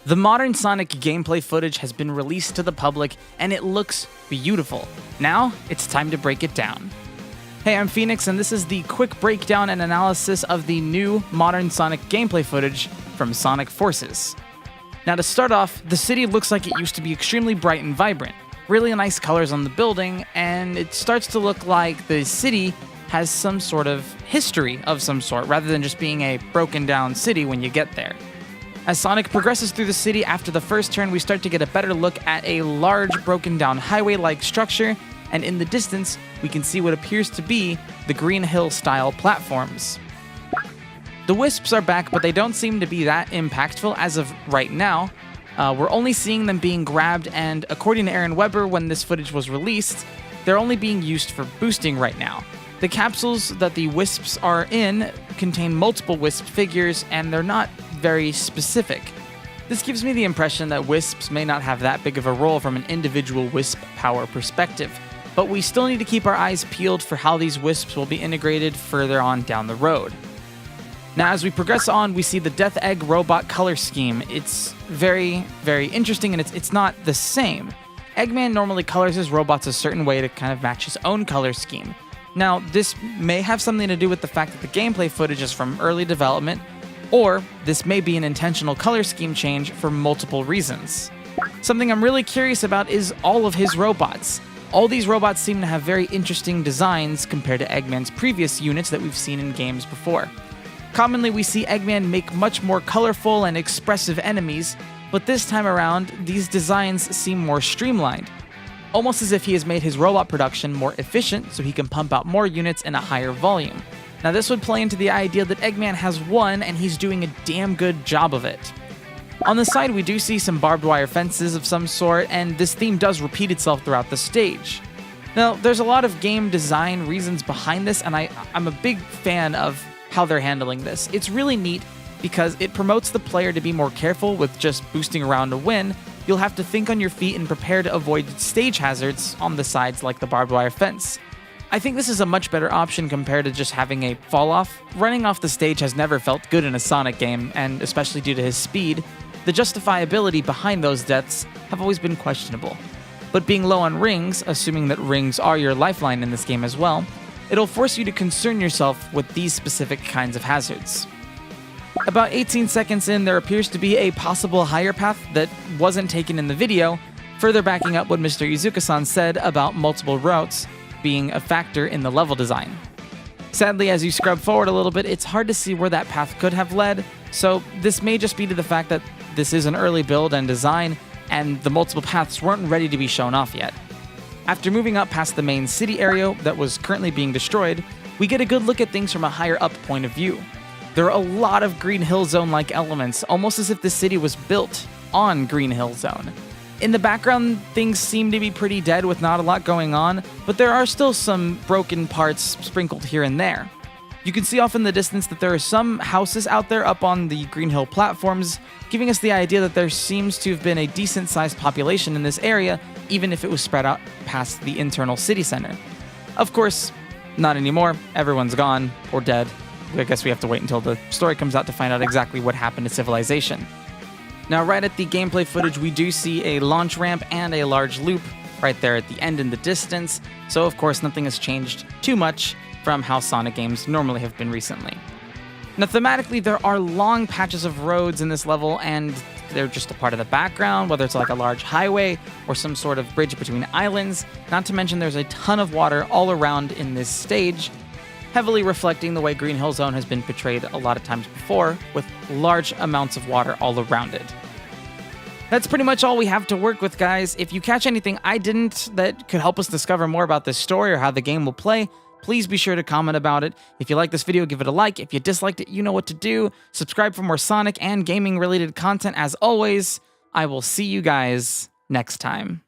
The modern Sonic gameplay footage has been released to the public, and it looks beautiful. Now, it's time to break it down. Hey, I'm Phoenix, and this is the quick breakdown and analysis of the new modern Sonic gameplay footage from Sonic Forces. Now to start off, the city looks like it used to be extremely bright and vibrant. Really nice colors on the building, and it starts to look like the city has some sort of history of some sort, rather than just being a broken down city when you get there. As Sonic progresses through the city after the first turn, we start to get a better look at a large broken down highway-like structure, and in the distance, we can see what appears to be the Green Hill-style platforms. The Wisps are back, but they don't seem to be that impactful as of right now. We're only seeing them being grabbed, and according to Aaron Weber, when this footage was released, they're only being used for boosting right now. The capsules that the Wisps are in contain multiple Wisp figures, and they're not very specific. This gives me the impression that Wisps may not have that big of a role from an individual Wisp power perspective, but we still need to keep our eyes peeled for how these Wisps will be integrated further on down the road. Now, as we progress on, we see the Death Egg robot color scheme. It's very, very interesting, and it's not the same. Eggman normally colors his robots a certain way to kind of match his own color scheme. Now, this may have something to do with the fact that the gameplay footage is from early development, or this may be an intentional color scheme change for multiple reasons. Something I'm really curious about is all of his robots. All these robots seem to have very interesting designs compared to Eggman's previous units that we've seen in games before. Commonly, we see Eggman make much more colorful and expressive enemies, but this time around, these designs seem more streamlined. Almost as if he has made his robot production more efficient so he can pump out more units in a higher volume. Now this would play into the idea that Eggman has won and he's doing a damn good job of it. On the side, we do see some barbed wire fences of some sort, and this theme does repeat itself throughout the stage. Now, there's a lot of game design reasons behind this, and I'm a big fan of how they're handling this. It's really neat because it promotes the player to be more careful with just boosting around to win. You'll have to think on your feet and prepare to avoid stage hazards on the sides like the barbed wire fence. I think this is a much better option compared to just having a fall off. Running off the stage has never felt good in a Sonic game, and especially due to his speed, the justifiability behind those deaths have always been questionable. But being low on rings, assuming that rings are your lifeline in this game as well, it'll force you to concern yourself with these specific kinds of hazards. About 18 seconds in, there appears to be a possible higher path that wasn't taken in the video, further backing up what Mr. Izuka-san said about multiple routes being a factor in the level design. Sadly, as you scrub forward a little bit, it's hard to see where that path could have led, so this may just be to the fact that this is an early build and design, and the multiple paths weren't ready to be shown off yet. After moving up past the main city area that was currently being destroyed, we get a good look at things from a higher up point of view. There are a lot of Green Hill Zone-like elements, almost as if the city was built on Green Hill Zone. In the background, things seem to be pretty dead with not a lot going on, but there are still some broken parts sprinkled here and there. You can see off in the distance that there are some houses out there up on the Green Hill platforms, giving us the idea that there seems to have been a decent-sized population in this area, even if it was spread out past the internal city center. Of course, not anymore. Everyone's gone or dead. I guess we have to wait until the story comes out to find out exactly what happened to civilization. Now, right at the gameplay footage, we do see a launch ramp and a large loop right there at the end in the distance, so of course nothing has changed too much from how Sonic games normally have been recently. Now, thematically, there are long patches of roads in this level, and they're just a part of the background, whether it's like a large highway or some sort of bridge between islands, not to mention there's a ton of water all around in this stage, heavily reflecting the way Green Hill Zone has been portrayed a lot of times before, with large amounts of water all around it. That's pretty much all we have to work with, guys. If you catch anything I didn't that could help us discover more about this story or how the game will play, please be sure to comment about it. If you like this video, give it a like. If you disliked it, you know what to do. Subscribe for more Sonic and gaming-related content. As always, I will see you guys next time.